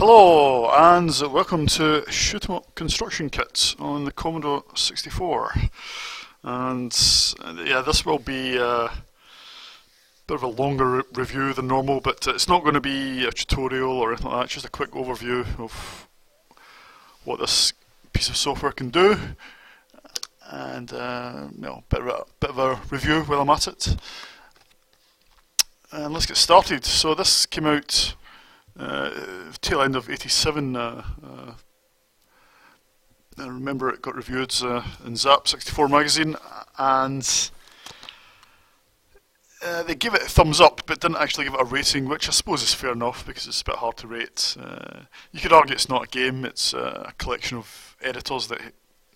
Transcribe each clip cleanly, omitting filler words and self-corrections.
Hello and welcome to Shoot 'em Up Construction Kits on the Commodore 64. And yeah, this will be a bit of a longer review than normal, but it's not going to be a tutorial or anything like that, just a quick overview of what this piece of software can do, and bit of a review while I'm at it. And let's get started. So this came out tail end of '87. I remember it got reviewed in Zap 64 magazine, and they gave it a thumbs up, but didn't actually give it a rating, which I suppose is fair enough because it's a bit hard to rate. You could argue it's not a game; it's a collection of editors that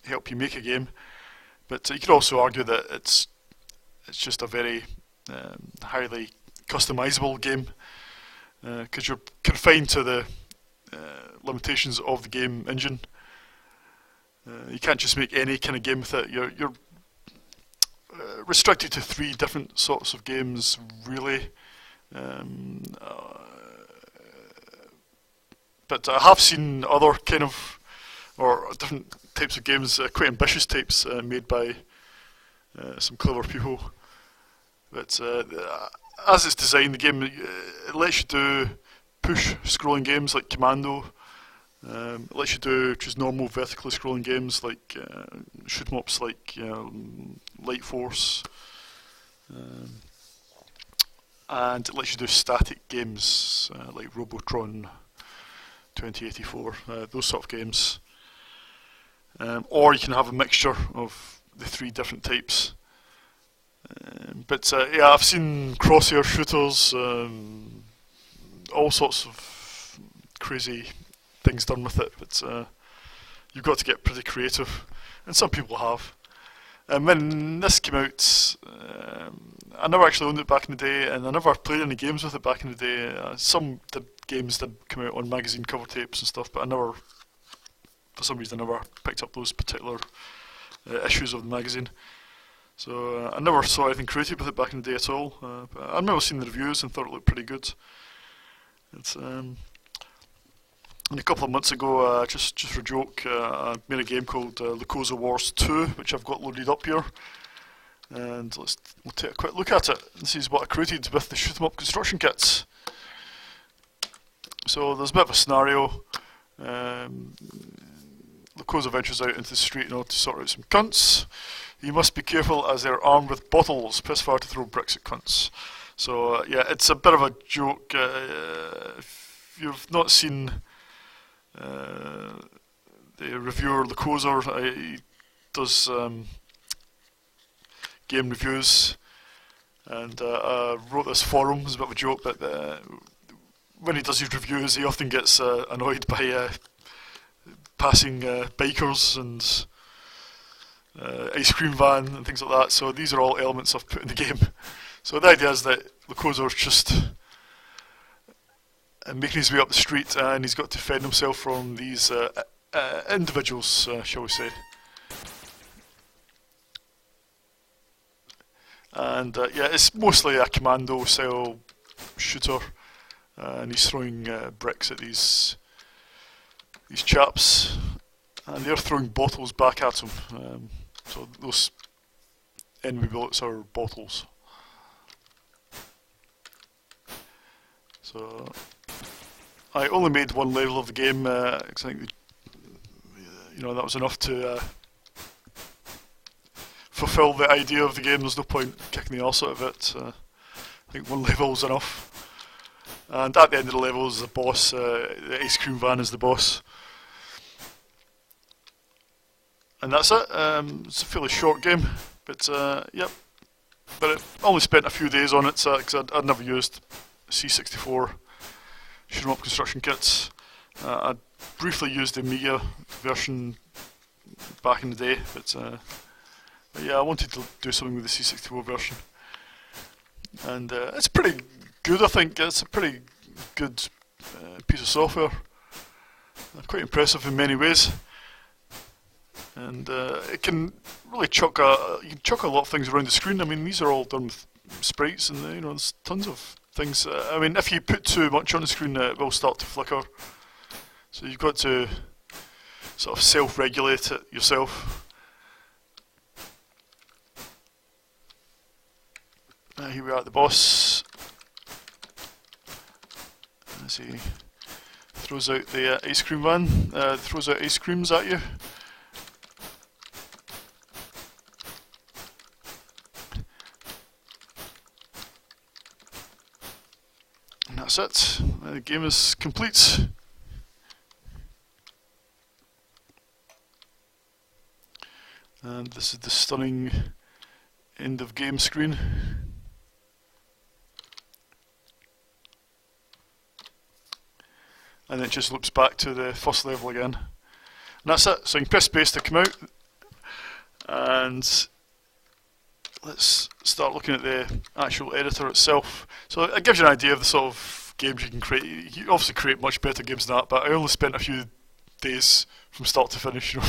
help you make a game. But you could also argue that it's just a very highly customizable game, because you're confined to the limitations of the game engine. You can't just make any kind of game with it. You're restricted to 3 different sorts of games, really. But I have seen other kind of, or different types of games, quite ambitious types, made by some clever people. But as it's designed, the game it lets you do push scrolling games like Commando. It lets you do just normal vertically scrolling games like shoot 'em ups like Light Force, and it lets you do static games like Robotron 2084, those sort of games. Or you can have a mixture of the 3 different types. But yeah, I've seen crosshair shooters, all sorts of crazy things done with it, but you've got to get pretty creative, and some people have. And when this came out, I never actually owned it back in the day, and I never played any games with it back in the day. Some games did come out on magazine cover tapes and stuff, but I never, for some reason, I never picked up those particular issues of the magazine. So I never saw anything creative with it back in the day at all. But I remember seeing the reviews and thought it looked pretty good. It's and a couple of months ago, just for a joke, I made a game called Lukozer Wars 2, which I've got loaded up here. And we'll take a quick look at it. This is what I created with the Shoot 'em Up construction kits. So there's a bit of a scenario. Lukozer ventures out into the street in order to sort out some cunts. You must be careful as they're armed with bottles. Press fire to throw bricks at cunts. So yeah, it's a bit of a joke. If you've not seen the reviewer Lukozer, he does game reviews, and I wrote this forum as a bit of a joke, but when he does his reviews, he often gets annoyed by passing bikers and ice cream van and things like that. So these are all elements I've put in the game. So the idea is that Lukozer's just making his way up the street, and he's got to defend himself from these individuals, shall we say. And yeah, it's mostly a commando style shooter, and he's throwing bricks at these chaps, and they're throwing bottles back at him. So those enemy bullets are bottles. So I only made 1 level of the game because I think that was enough to fulfill the idea of the game. There's no point kicking the arse out of it. I think 1 level is enough. And at the end of the level is the boss. The ice cream van is the boss. And that's it. It's a fairly short game, but yep. But I only spent a few days on it because I'd never used C64 shoot 'em up construction kits. I briefly used the Amiga version back in the day, but yeah, I wanted to do something with the C64 version, and it's pretty good. I think it's a pretty good piece of software. Quite impressive in many ways. And it can really chuck a lot of things around the screen. I mean, these are all done with sprites, and there's tons of things. I mean, if you put too much on the screen, it will start to flicker. So you've got to sort of self-regulate it yourself. Here we are at the boss. As he throws out the ice cream van, throws out ice creams at you. And that's it. The game is complete. And this is the stunning end of game screen. And it just loops back to the first level again. And that's it. So you can press space to come out. And let's start looking at the actual editor itself. So it gives you an idea of the sort of games you can create. You can obviously create much better games than that, but I only spent a few days from start to finish. You know,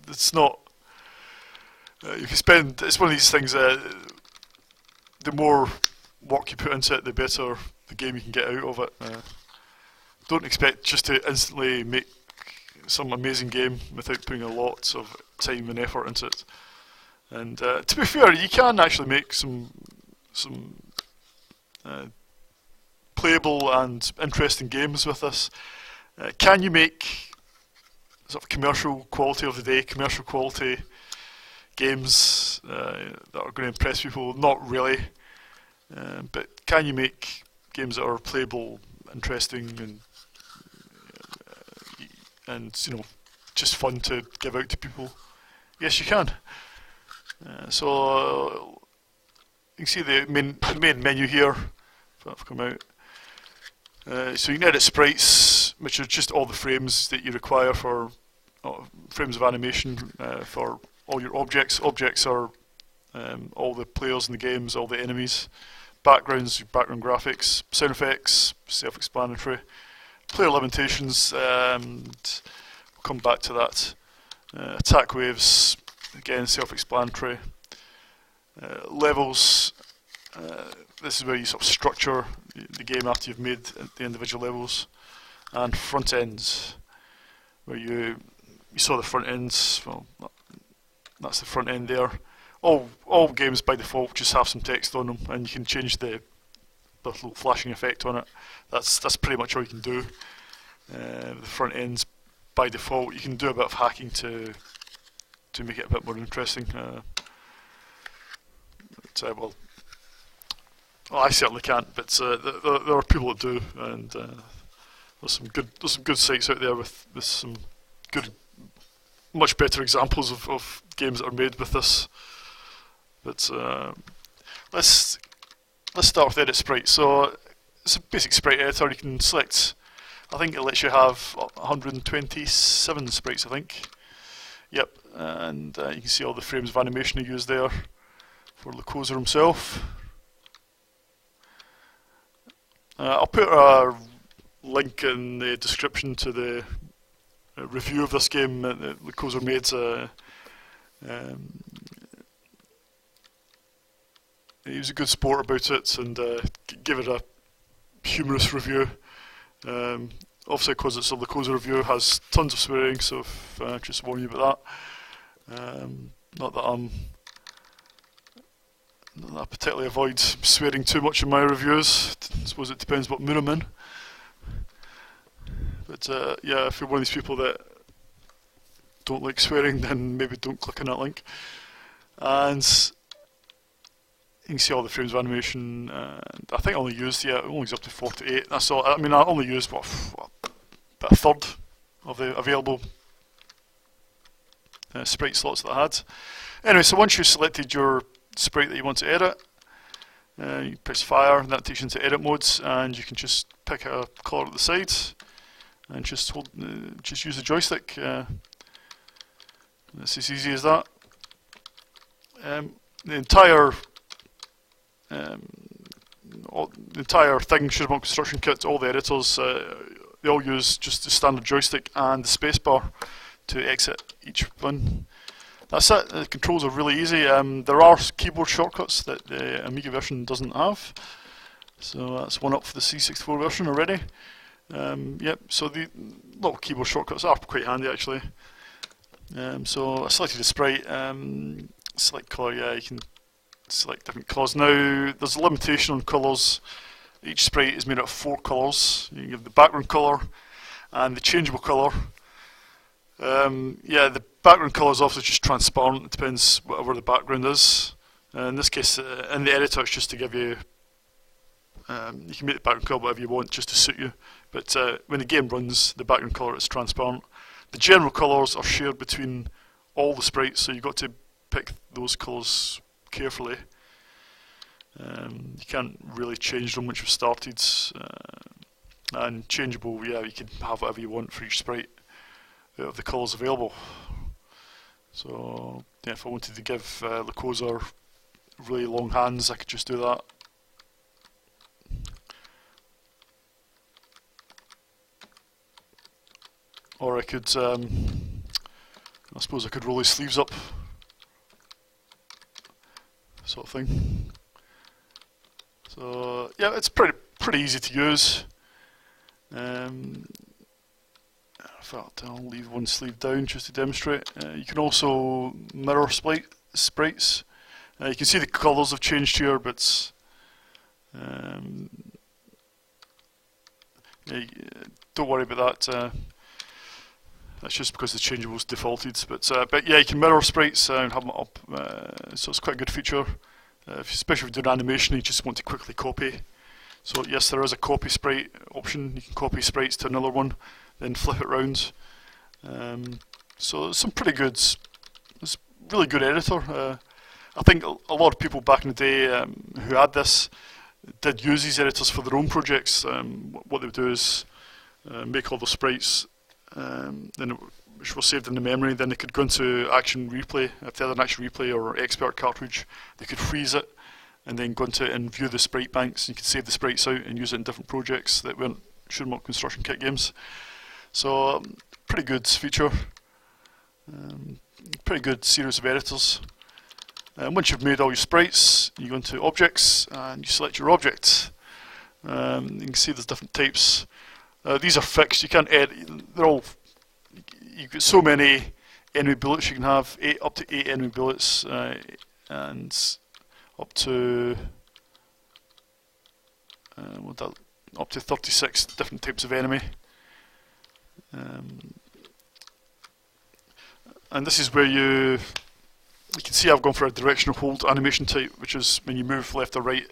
it's not. You can spend. It's one of these things. The more work you put into it, the better the game you can get out of it. Don't expect just to instantly make some amazing game without putting a lot of time and effort into it. And to be fair, you can actually make some playable and interesting games with this. Can you make sort of commercial quality of the day, commercial quality games that are going to impress people? Not really. But can you make games that are playable, interesting, and you know, just fun to give out to people? Yes, you can. So you can see the main menu here. If I've come out. So you can edit sprites, which are just all the frames that you require for frames of animation for all your objects. Objects are all the players in the games, all the enemies. Backgrounds, background graphics. Sound effects, self-explanatory. Player limitations, and we'll come back to that. Attack waves, again self-explanatory. Levels, this is where you sort of structure the game after you've made the individual levels. And front ends, where you saw the front ends. Well, that's the front end there. All games by default just have some text on them, and you can change the little flashing effect on it. That's pretty much all you can do. The front ends by default. You can do a bit of hacking to make it a bit more interesting. Well, I certainly can't, but there are people that do, and there's some good sites out there with some good, much better examples of games that are made with this. But let's start with edit sprite. So it's a basic sprite editor. You can select. I think it lets you have 127 sprites. I think. Yep, and you can see all the frames of animation he used there for Lukozer himself. I'll put a link in the description to the review of this game that Lukozer made. He was a good sport about it and gave it a humorous review. Obviously, because it's a Lukozer review, has tons of swearing, so just warn you about that. Not that I particularly avoid swearing too much in my reviews. I suppose it depends what mood I'm in. But yeah, if you're one of these people that don't like swearing, then maybe don't click on that link. And you can see all the frames of animation. I think I only used, it only goes up to 48. That's all. I mean, I only used about a third of the available sprite slots that I had. Anyway, so once you've selected your sprite that you want to edit, you press fire, and that takes you into edit modes, and you can just pick a colour at the side and just use the joystick. It's as easy as that. The entire thing, Shutterbuck Construction Kit, all the editors, they all use just the standard joystick and the spacebar to exit each one. That's it. The controls are really easy. There are keyboard shortcuts that the Amiga version doesn't have, so that's one up for the C64 version already. Yep, so the little keyboard shortcuts are quite handy actually. So I selected a sprite, select colour, yeah, you can select different colours. Now, there's a limitation on colours. Each sprite is made out of 4 colours. You can give the background colour and the changeable colour. Yeah, the background colour is obviously just transparent, it depends whatever the background is. In this case, in the editor, it's just to give you, you can make the background colour whatever you want just to suit you. But when the game runs, the background colour is transparent. The general colours are shared between all the sprites, so you've got to pick those colours carefully. You can't really change them once you've started. And changeable, yeah, you can have whatever you want for each sprite out of the colours available. So, yeah, if I wanted to give Lukozer really long hands, I could just do that. Or I could, I suppose I could roll his sleeves up, sort of thing. So yeah, it's pretty easy to use. In fact, I'll leave one sleeve down just to demonstrate. You can also mirror sprites. You can see the colours have changed here, but yeah, don't worry about that. That's just because the changeable's defaulted. But yeah, you can mirror sprites and have them up, so it's quite a good feature. Especially if you're doing animation, you just want to quickly copy. So yes, there is a copy sprite option. You can copy sprites to another one, then flip it round. So it's some pretty good, it's a really good editor. I think a lot of people back in the day who had this did use these editors for their own projects. What they would do is make all the sprites, which were saved in the memory. Then they could go into Action Replay. If they had an Action Replay or Expert cartridge, they could freeze it and then go into it and view the sprite banks. You could save the sprites out and use it in different projects that weren't shoot 'em up construction kit games. So pretty good feature. Pretty good series of editors. Once you've made all your sprites, you go into Objects and you select your object. You can see there's different types. These are fixed. You can't edit. They're all. You've got so many enemy bullets you can have. Up to 8 enemy bullets, and up to up to 36 different types of enemy. And this is where you can see I've gone for a directional hold animation type, which is when you move left or right.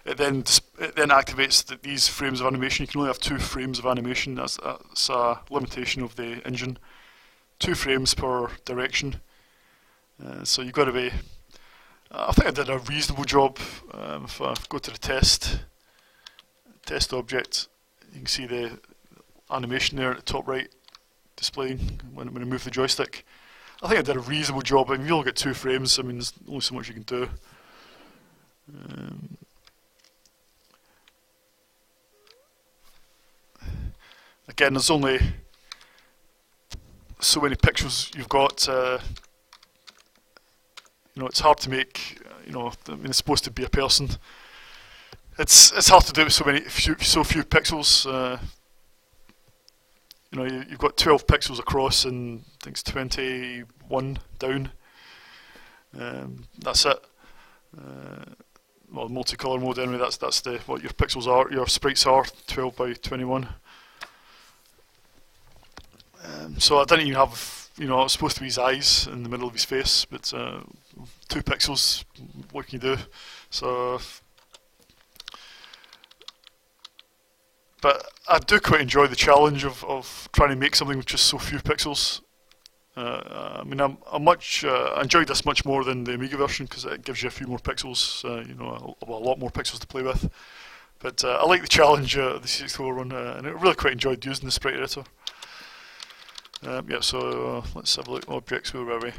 It then activates these frames of animation. You can only have 2 frames of animation. That's a limitation of the engine. 2 frames per direction. So you've got to be. I think I did a reasonable job. If I go to the test object, you can see the animation there at the top right displaying when I move the joystick. I think I did a reasonable job. I mean, you only get 2 frames. I mean, there's only so much you can do. Again, there's only so many pixels you've got. You know, it's hard to make. You know, I mean, it's supposed to be a person. It's hard to do with so few pixels. You know, you've got 12 pixels across and I think it's 21 down. That's it. Well, multicolour mode anyway. That's what your pixels are. Your sprites are 12 by 21. So I didn't even have, you know, it's supposed to be his eyes in the middle of his face, but 2 pixels, what can you do? So, but I do quite enjoy the challenge of trying to make something with just so few pixels. I mean, I enjoyed this much more than the Amiga version because it gives you a few more pixels, you know, a lot more pixels to play with. But I like the challenge, the C64 one, and I really quite enjoyed using the sprite editor. Yeah, so let's have a look. Objects, where were we?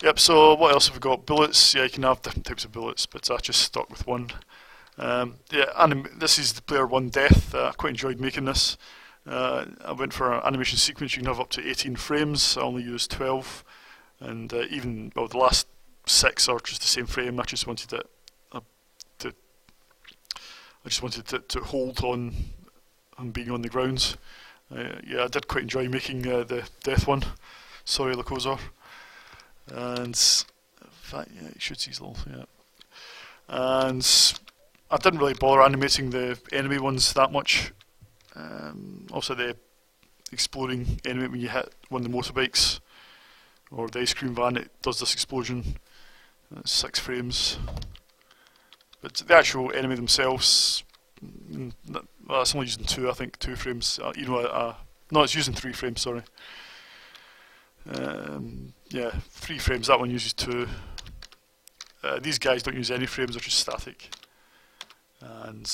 Yep, so what else have we got? Bullets, yeah, you can have different types of bullets, but I just stuck with one. Yeah, this is the player 1 death. I quite enjoyed making this. I went for an animation sequence. You can have up to 18 frames. I only used 12, and even well, the last 6 are just the same frame. I just wanted it to hold on and being on the ground. Yeah, I did quite enjoy making the death one. Sorry, Lukozer. And in fact, yeah, it shoots easily. Yeah. And I didn't really bother animating the enemy ones that much. Also, the exploding enemy when you hit one of the motorbikes or the ice cream van, it does this explosion. That's 6 frames. But the actual enemy themselves, well, it's only using 2, I think, 2 frames. No, it's using 3 frames, sorry. Yeah, 3 frames, that one uses 2. These guys don't use any frames, they're just static. And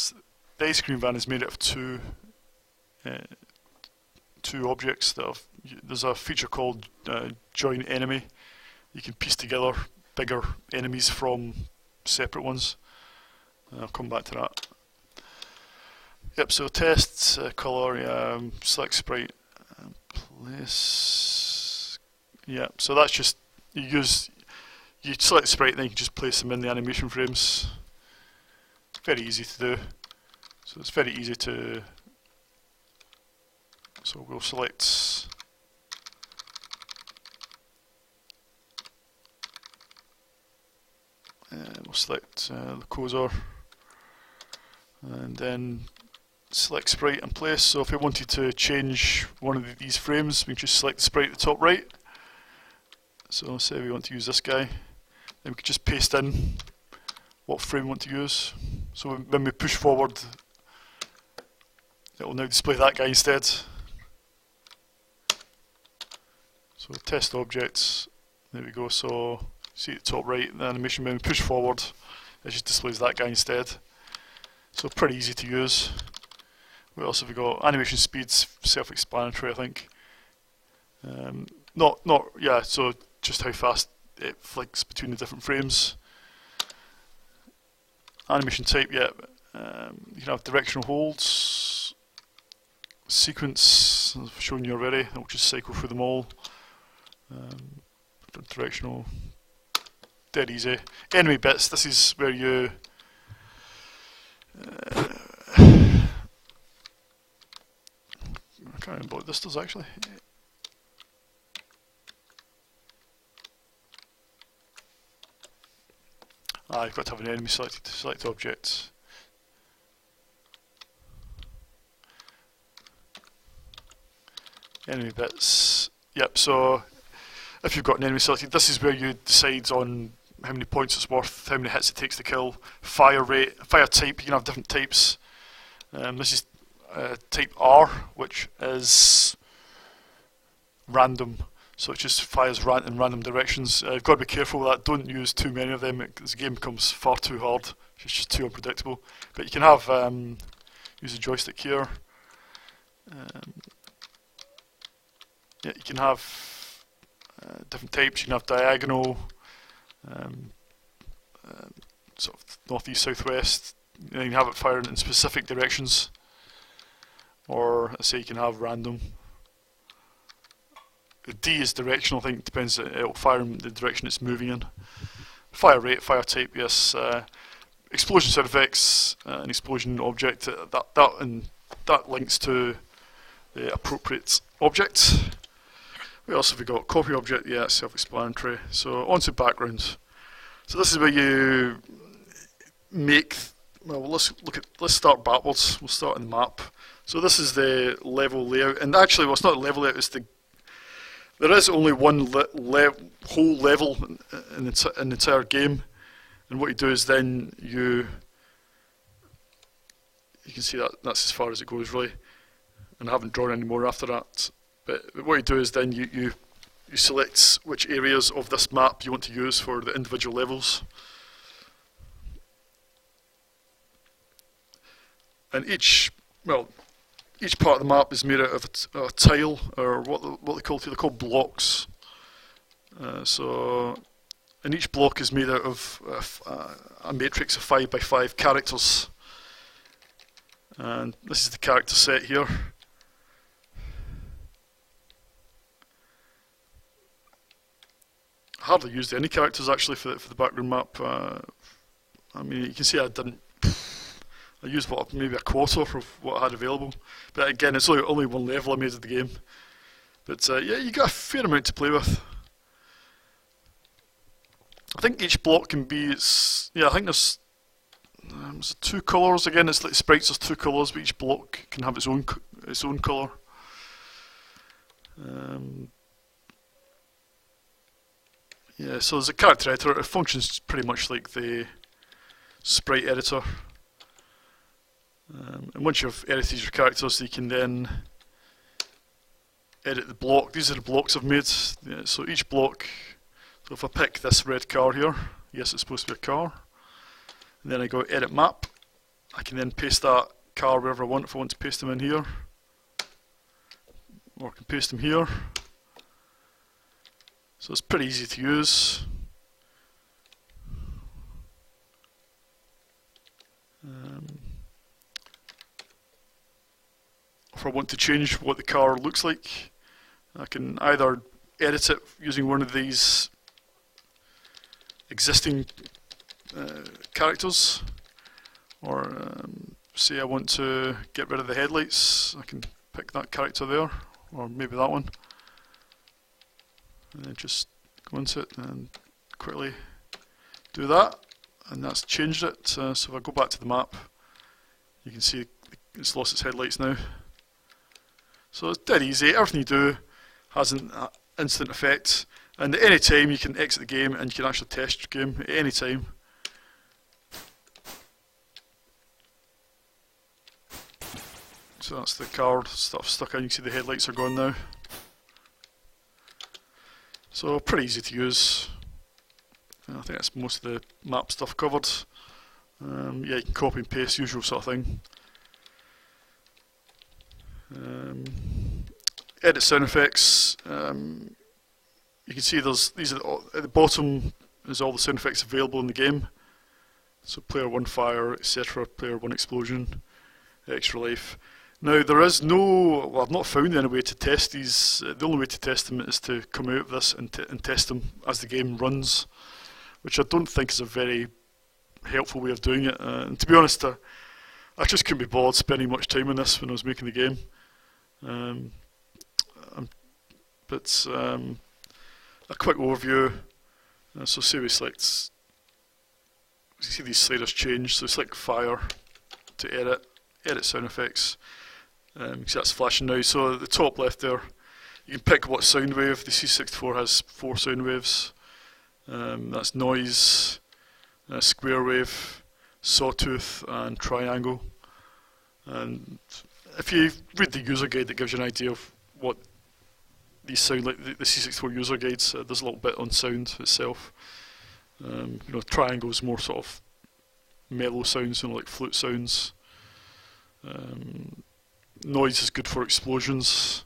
the ice cream van is made out of two objects. There's a feature called join enemy. You can piece together bigger enemies from separate ones. I'll come back to that. Yep, so test, colour, select sprite, place. Yeah, so that's just, you select the sprite and then you can just place them in the animation frames. Very easy to do. So it's very easy to, so we'll select Lukozer and then select sprite and place. So if we wanted to change one of these frames, we can just select the sprite at the top right. So say we want to use this guy, then we could just paste in what frame we want to use. So when we push forward, it will now display that guy instead. So test objects, there we go. So see at the top right, the animation when we push forward, it just displays that guy instead. So pretty easy to use. What else have we got? Animation speeds, self-explanatory, I think. Yeah. So just how fast it flicks between the different frames. Animation type, yeah. You can have directional holds. Sequence, I've shown you already. I'll just cycle through them all. Directional, dead easy. Enemy bits. This is where you. I can't remember what this does actually. You've got to have an enemy selected to select objects. Enemy bits. Yep, so if you've got an enemy selected, this is where you decide on how many points it's worth, how many hits it takes to kill, fire rate, fire type. You can have different types. This is type R, which is random. So it just fires in random directions. You've got to be careful with that. Don't use too many of them. The game becomes far too hard. It's just too unpredictable. But you can have use a joystick here. Yeah, you can have different types. You can have diagonal, sort of northeast, southwest. You can have it firing in specific directions, or let's say you can have random. D is directional, I think, depends, it'll fire in the direction it's moving in. Fire rate, fire type, yes. Explosion sound effects, an explosion object, that links to the appropriate object. What else have we got? Copy object, yeah, self-explanatory. So onto background. So this is where you make, well, let's start backwards. We'll start on the map. So this is the level layout, and actually, well, it's not the level layout, it's there is only one whole level in the entire game, and what you do is then you can see that's as far as it goes really, and I haven't drawn any more after that. But what you do is then you select which areas of this map you want to use for the individual levels, and each part of the map is made out of a tile, or what they're called blocks. And each block is made out of a matrix of 5 by 5 characters. And this is the character set here. I hardly used any characters actually for the background map. I mean, you can see I I used maybe a quarter of what I had available. But again, it's only one level I made of the game. But yeah, you got a fair amount to play with. I think each block can be, I think there's 2 colours. Again, it's like sprites, there's 2 colours, but each block can have its own colour. Yeah, so there's a character editor. It functions pretty much like the sprite editor. And once you've edited your characters, you can then edit the block. These are the blocks I've made. Yeah, so each block, so if I pick this red car here, yes, it's supposed to be a car. And then I go edit map. I can then paste that car wherever I want. If I want to paste them in here, or I can paste them here. So it's pretty easy to use. If I want to change what the car looks like, I can either edit it using one of these existing characters, or say I want to get rid of the headlights, I can pick that character there, or maybe that one, and then just go into it and quickly do that, and that's changed it. So if I go back to the map, you can see it's lost its headlights now. So it's dead easy. Everything you do has an instant effect, and at any time you can exit the game and you can actually test your game at any time. So that's the card stuff stuck in. You can see the headlights are gone now. So pretty easy to use. I think that's most of the map stuff covered. Yeah, you can copy and paste, usual sort of thing. Edit sound effects. You can see these are at the bottom is all the sound effects available in the game. So player 1 fire, etc. Player 1 explosion, extra life. Now there is no, well, I've not found any way to test these. The only way to test them is to come out of this and test them as the game runs, which I don't think is a very helpful way of doing it. And to be honest, I just couldn't be bothered spending much time on this when I was making the game. But a quick overview. So say we select, you see these sliders change. So select fire to edit sound effects. You see that's flashing now. So at the top left there, you can pick what sound wave. The C64 has 4 sound waves. That's noise, square wave, sawtooth, and triangle. And if you read the user guide, that gives you an idea of what these sound like. The C64 user guides, there's a little bit on sound itself. You know, triangle is more sort of mellow sounds, you know, like flute sounds. Noise is good for explosions,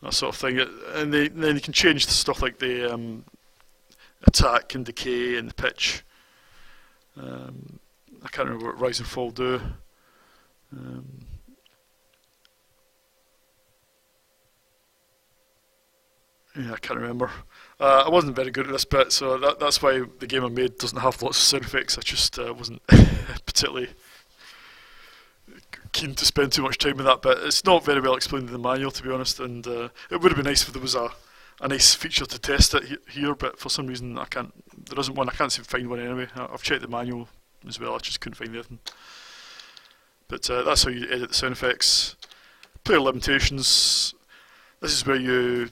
that sort of thing. And then you can change the stuff like the attack and decay and the pitch. I can't remember what rise and fall do. Yeah, I can't remember. I wasn't very good at this bit, so that's why the game I made doesn't have lots of sound effects. I just wasn't particularly keen to spend too much time with that bit. It's not very well explained in the manual, to be honest, and it would have been nice if there was a nice feature to test it here, but for some reason I can't. There isn't one. I can't seem to find one anyway. I've checked the manual as well. I just couldn't find anything. But that's how you edit the sound effects. Player limitations. This is where you.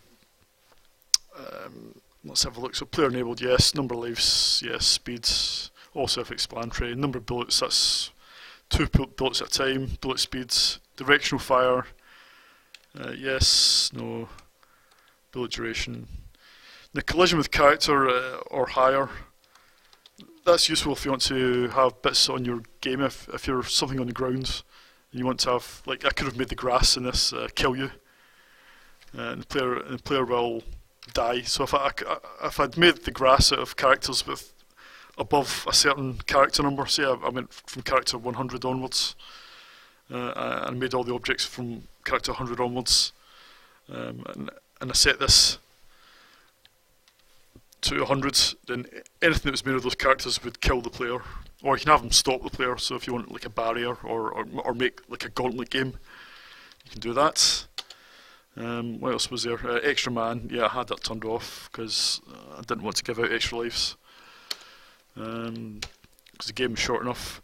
Let's have a look. So player enabled, yes. Number of lives, yes. Speeds, all self-explanatory. Number of bullets, that's 2 bullets at a time. Bullet speeds, directional fire, yes, no. Bullet duration. The collision with character or higher. That's useful if you want to have bits on your game. If you're something on the ground, and you want to have, like I could have made the grass in this kill you, and the player will die. So if I'd made the grass out of characters with above a certain character number, say I went from character 100 onwards, and made all the objects from character 100 onwards, and I set this to 100, then anything that was made of those characters would kill the player. Or you can have them stop the player, so if you want like a barrier or make like a gauntlet game, you can do that. What else was there? Extra man, yeah, I had that turned off because I didn't want to give out extra lives. Because the game was short enough.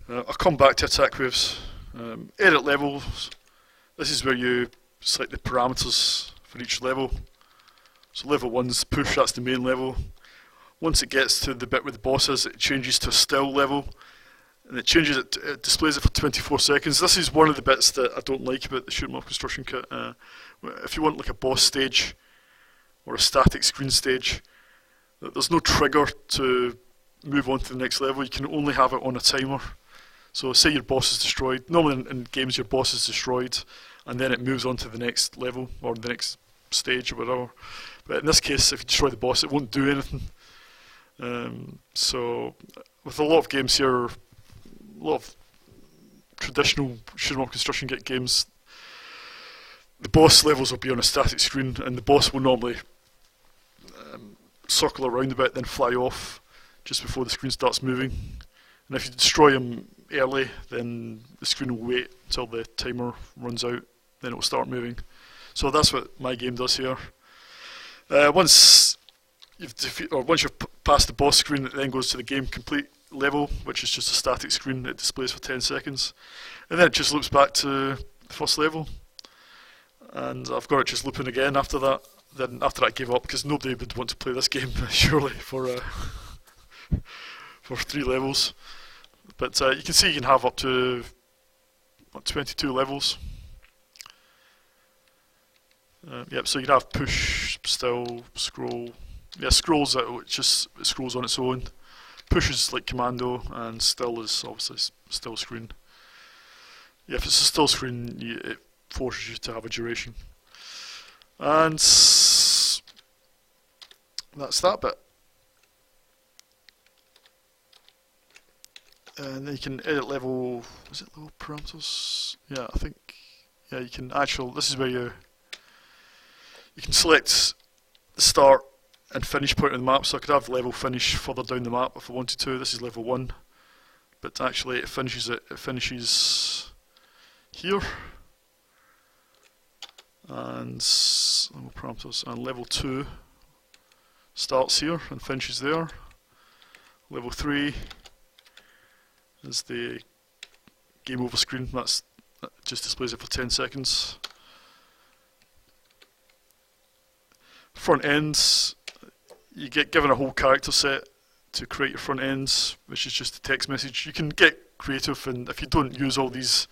I'll come back to attack waves. Edit levels. This is where you select the parameters for each level. So level 1's push, that's the main level. Once it gets to the bit where the boss is, it changes to still level. And it displays it for 24 seconds. This is one of the bits that I don't like about the shoot 'em up construction kit. If you want like a boss stage or a static screen stage, there's no trigger to move on to the next level. You can only have it on a timer. So say your boss is destroyed. Normally in games your boss is destroyed and then it moves on to the next level or the next stage or whatever. But in this case, if you destroy the boss, it won't do anything. So with a lot of games here, a lot of traditional shoot 'em up construction kit games, the boss levels will be on a static screen and the boss will normally circle around a bit, then fly off just before the screen starts moving. And if you destroy him early, then the screen will wait until the timer runs out, then it will start moving. So that's what my game does here. Once you've passed the boss screen, it then goes to the game complete level, which is just a static screen that displays for 10 seconds. And then it just loops back to the first level. And I've got it just looping again after that. Then after that I gave up because nobody would want to play this game surely for 3 levels. But you can see you can have up to 22 levels. Yep, so you can have push, still, scroll. Yeah, scrolls it scrolls on its own. Push is like commando, and still is obviously still screen. Yeah, if it's a still screen, it forces you to have a duration. And that's that bit. And then you can edit level. Is it level parameters? Yeah, I think. Yeah, you can this is where you can select the start and finish point on the map. So I could have level finish further down the map if I wanted to. This is level 1, but actually it finishes here. And level parameters, and level 2 starts here and finishes there. Level 3 is the game over screen. That just displays it for 10 seconds. Front ends, you get given a whole character set to create your front ends, which is just a text message. You can get creative, and if you don't use all these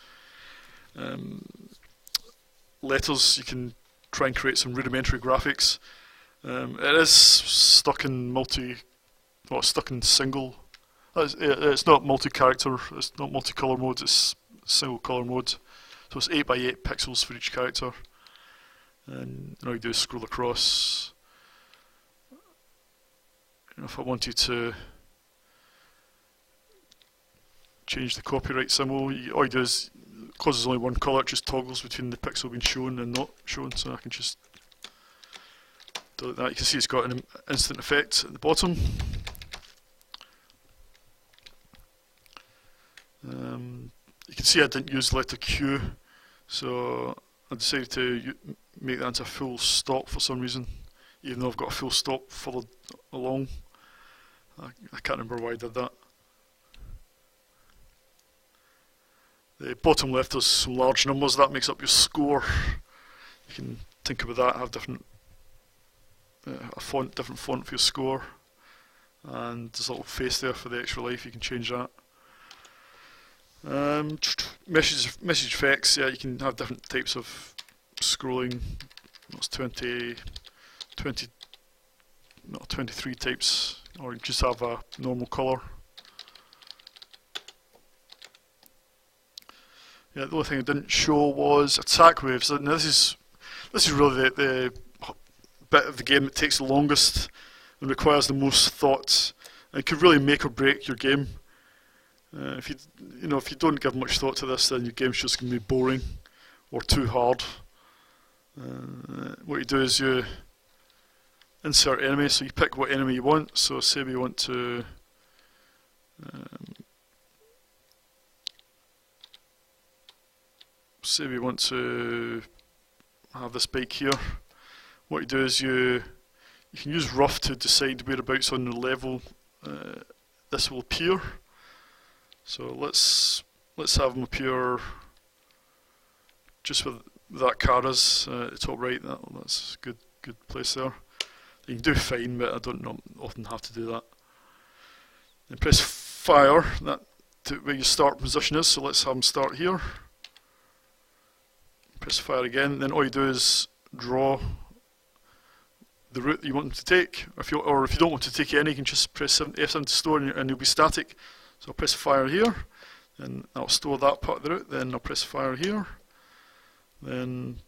letters, you can try and create some rudimentary graphics. It is stuck in single. It's not multi-character. It's not multi-color mode. It's single color mode. So it's 8x8 pixels for each character. And all you do is scroll across. If I wanted to change the copyright symbol, all you do is, because there's only one colour, it just toggles between the pixel being shown and not shown, so I can just delete that. You can see it's got an instant effect at the bottom. You can see I didn't use the letter Q, so I decided to make that into a full stop for some reason, even though I've got a full stop further along. I can't remember why I did that. The bottom left has some large numbers, that makes up your score. You can think about that, have different different font for your score, and there's a little face there for the extra life. You can change that. Message effects, yeah, you can have different types of scrolling. That's 23 types, or you just have a normal colour. Yeah, the only thing I didn't show was attack waves. Now this is really the bit of the game that takes the longest and requires the most thought. And it could really make or break your game. If you don't give much thought to this, then your game's just going to be boring or too hard. What you do is you insert enemy, so you pick what enemy you want. So say we want to have this bike here. What you do is you can use rough to decide whereabouts on the level this will appear. So let's have them appear just where that car is at the top right. That's a good place there. You can do fine, but I don't often have to do that. Then press fire, that to where your start position is. So let's have them start here. Press fire again. Then all you do is draw the route that you want them to take. Or if you don't want to take any, you can just press F7 to store, and you'll be static. So I'll press fire here, then I'll store that part of the route. Then I'll press fire here. Then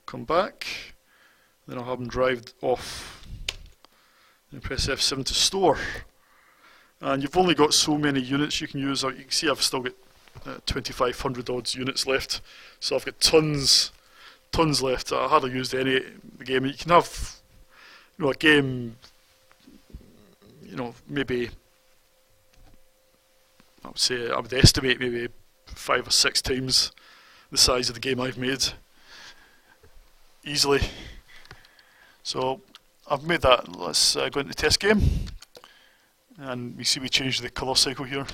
come back. Then I'll have them drive off. Then press F7 to store. And you've only got so many units you can use. You can see I've still got 2,500 odd units left. So I've got tons left. I hardly used any of the game. You can have, a game, maybe, I would estimate maybe 5 or 6 times the size of the game I've made. Easily. So I've made that. Let's go into the test game. And we see we changed the colour cycle here.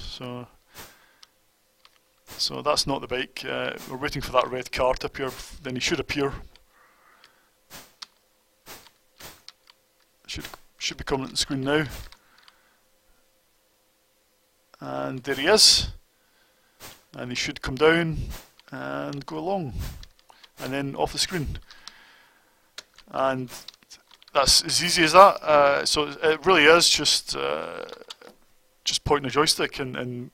So that's not the bike. We're waiting for that red car to appear. Then he should appear. Should be coming on the screen now. And there he is. And he should come down and go along. And then off the screen. And that's as easy as that. So it really is just pointing a joystick and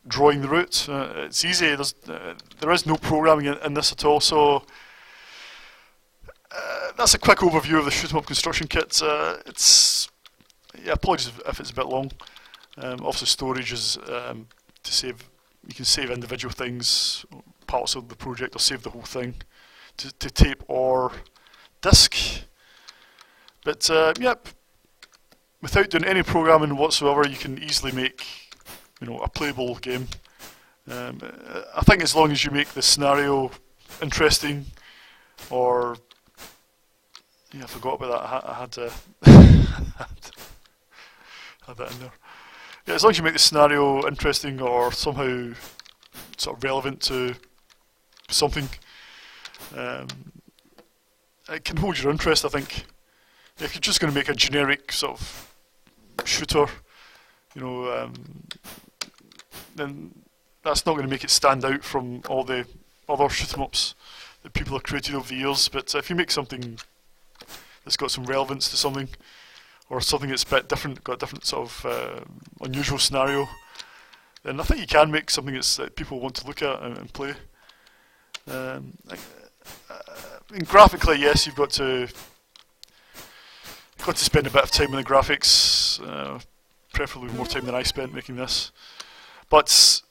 drawing the route. It's easy. There is no programming in this at all. So that's a quick overview of the shoot 'em up construction kit. Apologies if it's a bit long. Obviously, storage is to save. You can save individual things, parts of the project, or save the whole thing to tape or disk. But yep, without doing any programming whatsoever, you can easily make a playable game. I think as long as you make the scenario interesting, or I forgot about that. I had that in there. Yeah, as long as you make the scenario interesting or somehow sort of relevant to something, it can hold your interest, I think. If you're just going to make a generic sort of shooter, then that's not going to make it stand out from all the other shoot 'em ups that people have created over the years. But if you make something that's got some relevance to something, or something that's a bit different, got a different sort of unusual scenario, then I think you can make something that people want to look at and play. And graphically, yes, you've got to spend a bit of time on the graphics, preferably more time than I spent making this. But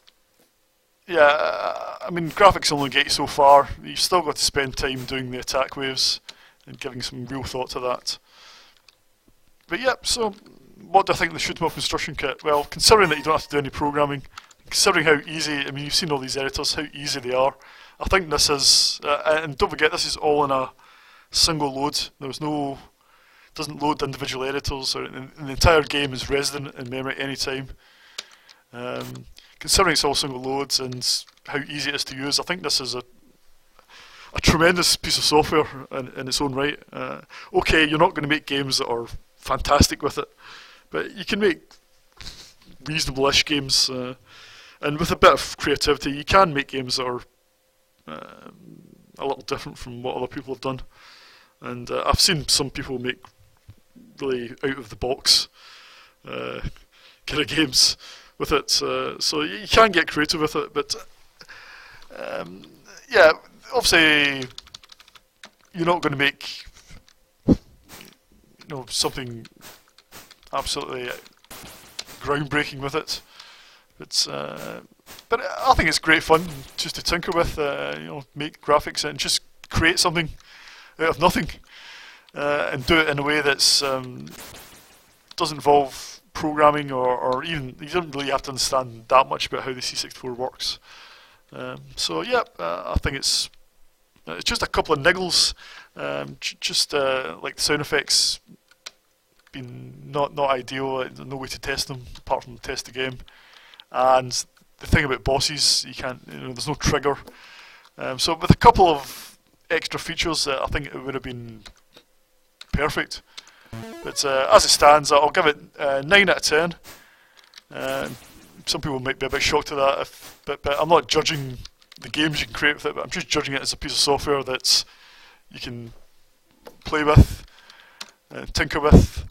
yeah, I mean, graphics only get you so far. You've still got to spend time doing the attack waves and giving some real thought to that. But yep, so what do I think of the shoot 'em up construction kit? Well, considering that you don't have to do any programming, considering how easy, I mean, you've seen all these editors, how easy they are. I think this is, and don't forget, this is all in a single load. Doesn't load individual editors, and the entire game is resident in memory at any time. Considering it's all single loads and how easy it is to use, I think this is a tremendous piece of software in its own right. Okay, you're not going to make games that are fantastic with it, but you can make reasonable-ish games, and with a bit of creativity, you can make games that are a little different from what other people have done. And I've seen some people make really out-of-the-box kind of games with it, so you can get creative with it, but yeah, obviously you're not going to make something absolutely groundbreaking with it, but I think it's great fun just to tinker with, make graphics and just create something out of nothing. and do it in a way that's doesn't involve programming or even you don't really have to understand that much about how the C64 works. So yeah, I think it's just a couple of niggles, just like the sound effects being not ideal, no way to test them apart from test the game, and the thing about bosses, you can't, there's no trigger. So with a couple of extra features, I think it would have been perfect. But as it stands, I'll give it 9 out of 10. Some people might be a bit shocked at that, but I'm not judging the games you can create with it, but I'm just judging it as a piece of software that you can play with, tinker with,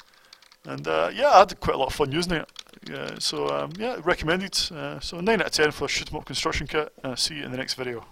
and yeah, I had quite a lot of fun using it. So yeah, recommended. So 9 out of 10 for Shoot 'em Up Construction Kit. See you in the next video.